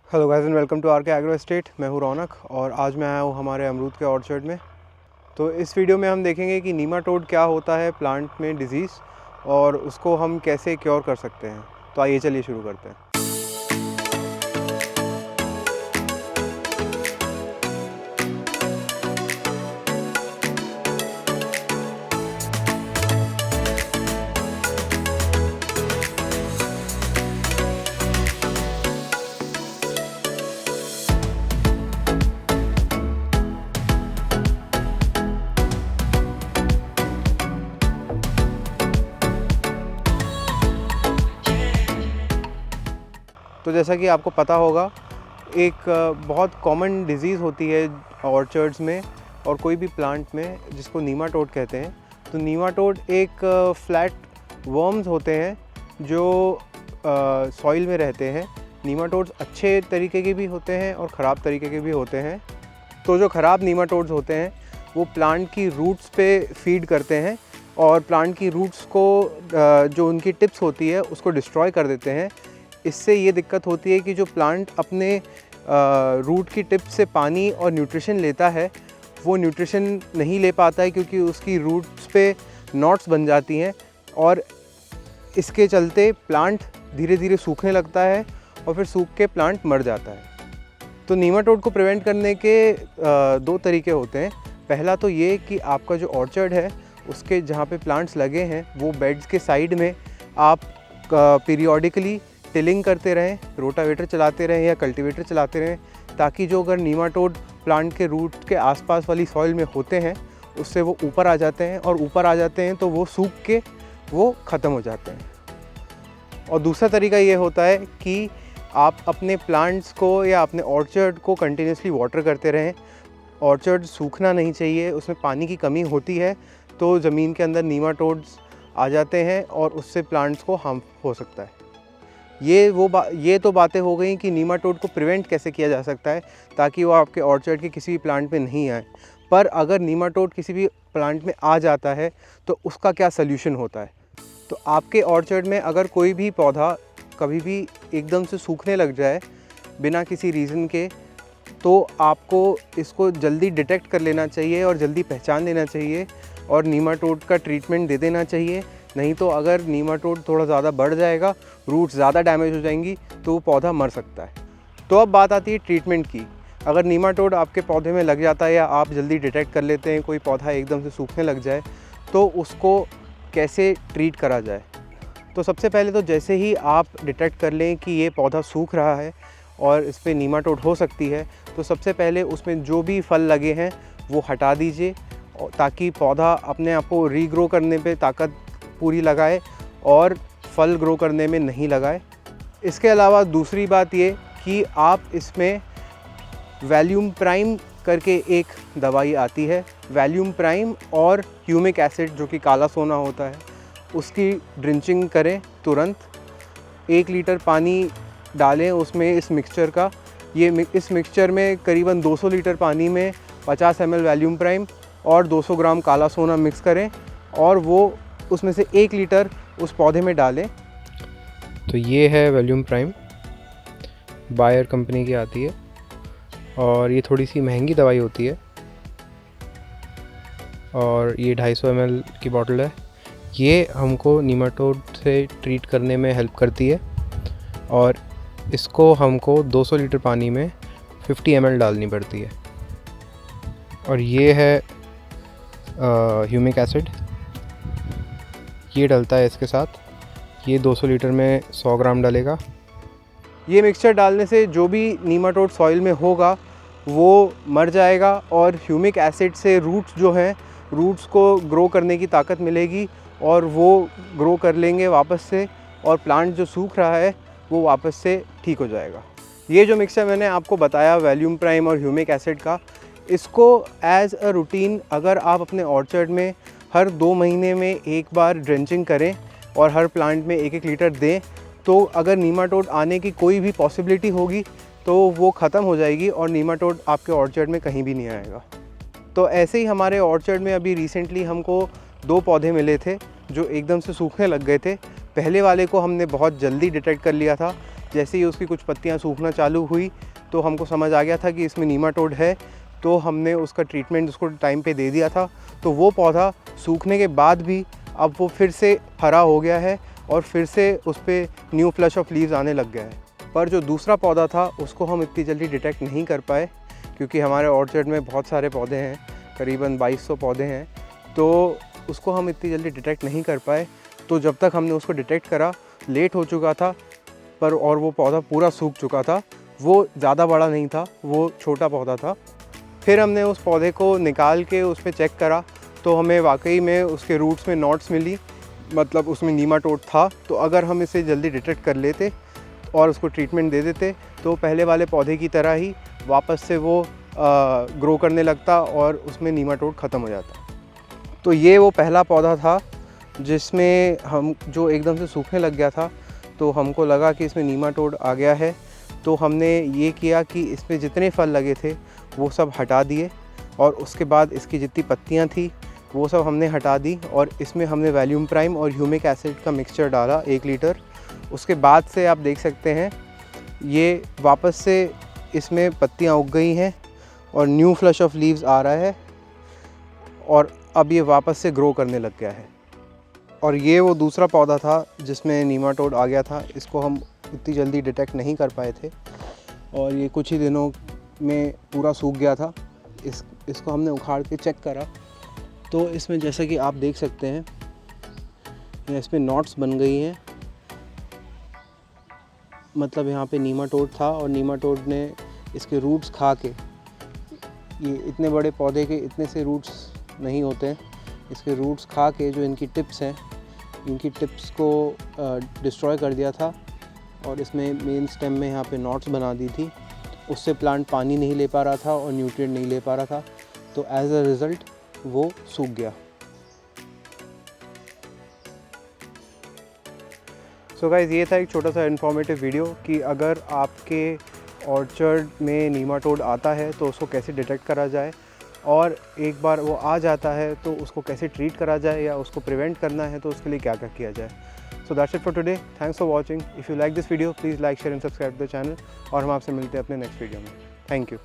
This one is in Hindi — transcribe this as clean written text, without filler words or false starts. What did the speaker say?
Hello guys and welcome to R K Agro Estate. मैं हूं रौनक और आज मैं आया हूं हमारे अमरूद के ऑर्चर्ड में। तो इस वीडियो में हम देखेंगे कि नीमाटोड क्या होता है प्लांट में डिजीज़ और उसको हम कैसे क्योर कर सकते हैं। तो आइए चलिए शुरू करते हैं। तो जैसा कि आपको पता होगा, एक बहुत कॉमन डिजीज़ होती है ऑर्चर्ड्स में और कोई भी प्लांट में जिसको नीमाटोड कहते हैं। तो नीमाटोड एक फ्लैट वर्म्स होते हैं जो सॉइल में रहते हैं। नीमाटोड्स अच्छे तरीके के भी होते हैं और ख़राब तरीके के भी होते हैं। तो जो ख़राब नीमाटोड्स होते हैं वो प्लांट की रूट्स पे फीड करते हैं और प्लांट की रूट्स को जो उनकी टिप्स होती है उसको डिस्ट्रॉय कर देते हैं। इससे ये दिक्कत होती है कि जो प्लांट अपने रूट की टिप से पानी और न्यूट्रिशन लेता है वो न्यूट्रिशन नहीं ले पाता है, क्योंकि उसकी रूट्स पे नॉट्स बन जाती हैं और इसके चलते प्लांट धीरे धीरे सूखने लगता है और फिर सूख के प्लांट मर जाता है। तो नीमाटोड को प्रिवेंट करने के दो तरीके होते हैं। पहला तो ये कि आपका जो ऑर्चर्ड है उसके जहाँ पे प्लांट्स लगे हैं वो बेड्स के साइड में आप पीरियोडिकली टिलिंग करते रहें, रोटावेटर चलाते रहें या कल्टीवेटर चलाते रहें, ताकि जो अगर नीमाटोड प्लांट के रूट के आसपास वाली सॉइल में होते हैं उससे वो ऊपर आ जाते हैं और ऊपर आ जाते हैं तो वो सूख के वो ख़त्म हो जाते हैं। और दूसरा तरीका ये होता है कि आप अपने प्लांट्स को या अपने ऑर्चर्ड को कंटिन्यूसली वाटर करते रहें। ऑर्चर्ड सूखना नहीं चाहिए, उसमें पानी की कमी होती है तो ज़मीन के अंदर नीमाटोड्स आ जाते हैं और उससे प्लांट्स को हार्म हो सकता है। ये तो बातें हो गई कि नीमाटोड को प्रिवेंट कैसे किया जा सकता है ताकि वो आपके ऑर्चर्ड के किसी भी प्लांट में नहीं आए। पर अगर नीमाटोड किसी भी प्लांट में आ जाता है तो उसका क्या सल्यूशन होता है। तो आपके ऑर्चर्ड में अगर कोई भी पौधा कभी भी एकदम से सूखने लग जाए बिना किसी रीज़न के, तो आपको इसको जल्दी डिटेक्ट कर लेना चाहिए और जल्दी पहचान लेना चाहिए और नीमाटोड का ट्रीटमेंट दे देना चाहिए। नहीं तो अगर नीमाटोड थोड़ा ज़्यादा बढ़ जाएगा, रूट्स ज़्यादा डैमेज हो जाएंगी तो वो पौधा मर सकता है। तो अब बात आती है ट्रीटमेंट की। अगर नीमाटोड आपके पौधे में लग जाता है या आप जल्दी डिटेक्ट कर लेते हैं कोई पौधा एकदम से सूखने लग जाए, तो उसको कैसे ट्रीट करा जाए। तो सबसे पहले तो जैसे ही आप डिटेक्ट कर लें कि ये पौधा सूख रहा है और इस पर नीमाटोड हो सकती है, तो सबसे पहले उसमें जो भी फल लगे हैं वो हटा दीजिए ताकि पौधा अपने आप को रीग्रो करने पे ताकत पूरी लगाए और फल ग्रो करने में नहीं लगाए। इसके अलावा दूसरी बात ये कि आप इसमें वैल्यूम प्राइम करके एक दवाई आती है, वैल्यूम प्राइम और ह्यूमिक एसिड जो कि काला सोना होता है, उसकी ड्रिंचिंग करें तुरंत। 1 लीटर पानी डालें उसमें इस मिक्सचर का। इस मिक्सचर में करीबन 200 लीटर पानी में 50 ml वैल्यूम प्राइम और 200 ग्राम काला सोना मिक्स करें और वो उसमें से 1 लीटर उस पौधे में डालें। तो ये है वैल्यूम प्राइम, बायर कंपनी की आती है और ये थोड़ी सी महंगी दवाई होती है और ये 250 ml की बॉटल है। ये हमको नीमाटोड से ट्रीट करने में हेल्प करती है और इसको हमको 200 लीटर पानी में 50 ml डालनी पड़ती है। और ये है ह्यूमिक एसिड, ये डलता है इसके साथ। ये 200 लीटर में 100 ग्राम डलेगा। ये मिक्सचर डालने से जो भी नीमाटोड सॉइल में होगा वो मर जाएगा और ह्यूमिक एसिड से रूट्स जो हैं, रूट्स को ग्रो करने की ताकत मिलेगी और वो ग्रो कर लेंगे वापस से और प्लांट जो सूख रहा है वो वापस से ठीक हो जाएगा। ये जो मिक्सचर मैंने आपको बताया वैल्यूम प्राइम और ह्यूमिक एसिड का, इसको एज अ रूटीन अगर आप अपने ऑर्चर्ड में हर 2 महीने में एक बार ड्रेंचिंग करें और हर प्लांट में 1-1 लीटर दें, तो अगर नीमाटोड आने की कोई भी पॉसिबिलिटी होगी तो वो ख़त्म हो जाएगी और नीमाटोड आपके ऑर्चर्ड में कहीं भी नहीं आएगा। तो ऐसे ही हमारे ऑर्चर्ड में अभी रिसेंटली हमको 2 पौधे मिले थे जो एकदम से सूखने लग गए थे। पहले वाले को हमने बहुत जल्दी डिटेक्ट कर लिया था, जैसे ही उसकी कुछ पत्तियां सूखना चालू हुई तो हमको समझ आ गया था कि इसमें नीमाटोड है, तो हमने उसका ट्रीटमेंट उसको टाइम पे दे दिया था। तो वो पौधा सूखने के बाद भी अब वो फिर से हरा हो गया है और फिर से उस पर न्यू फ्लश ऑफ लीव्स आने लग गया है। पर जो दूसरा पौधा था उसको हम इतनी जल्दी डिटेक्ट नहीं कर पाए, क्योंकि हमारे ऑर्चर्ड में बहुत सारे पौधे हैं, करीबन 2200 पौधे हैं, तो उसको हम इतनी जल्दी डिटेक्ट नहीं कर पाए। तो जब तक हमने उसको डिटेक्ट करा लेट हो चुका था, पर और वो पौधा पूरा सूख चुका था। वो ज़्यादा बड़ा नहीं था, वो छोटा पौधा था। फिर हमने उस पौधे को निकाल के उस पर चेक करा तो हमें वाकई में उसके रूट्स में नॉट्स मिली, मतलब उसमें नीमाटोड था। तो अगर हम इसे जल्दी डिटेक्ट कर लेते और उसको ट्रीटमेंट दे देते तो पहले वाले पौधे की तरह ही वापस से वो ग्रो करने लगता और उसमें नीमाटोड ख़त्म हो जाता। तो ये वो पहला पौधा था जिसमें हम जो एकदम से सूखने लग गया था, तो हमको लगा कि इसमें नीमाटोड आ गया है। तो हमने ये किया कि इसमें जितने फल लगे थे वो सब हटा दिए और उसके बाद इसकी जितनी पत्तियां थी वो सब हमने हटा दी और इसमें हमने वैल्यूम प्राइम और ह्यूमिक एसिड का मिक्सचर डाला 1 लीटर। उसके बाद से आप देख सकते हैं ये वापस से इसमें पत्तियां उग गई हैं और न्यू फ्लश ऑफ लीव्स आ रहा है और अब ये वापस से ग्रो करने लग गया है। और ये वो दूसरा पौधा था जिसमें नीमाटोड आ गया था। इसको हम इतनी जल्दी डिटेक्ट नहीं कर पाए थे और ये कुछ ही दिनों में पूरा सूख गया था। इसको हमने उखाड़ के चेक करा तो इसमें जैसा कि आप देख सकते हैं इसमें नॉट्स बन गई हैं, मतलब यहाँ पे नीमाटोड था और नीमाटोड ने इसके रूट्स खा के, ये इतने बड़े पौधे के इतने से रूट्स नहीं होते हैं, इसके रूट्स खा के जो इनकी टिप्स हैं, इनकी टिप्स को डिस्ट्रॉय कर दिया था और इसमें मेन स्टेम में यहाँ पे नॉट्स बना दी थी। उससे प्लांट पानी नहीं ले पा रहा था और न्यूट्रिएंट नहीं ले पा रहा था, तो एज अ रिज़ल्ट वो सूख गया। सो गाइस, ये था एक छोटा सा इन्फॉर्मेटिव वीडियो कि अगर आपके ऑर्चर्ड में नीमाटोड आता है तो उसको कैसे डिटेक्ट करा जाए, और एक बार वो आ जाता है तो उसको कैसे ट्रीट करा जाए या उसको प्रिवेंट करना है तो उसके लिए क्या क्या किया जाए। So that's it for today. Thanks for watching. If you like this video please like share and subscribe the channel और हम आपसे मिलते हैं अपने नेक्स्ट वीडियो में। Thank you.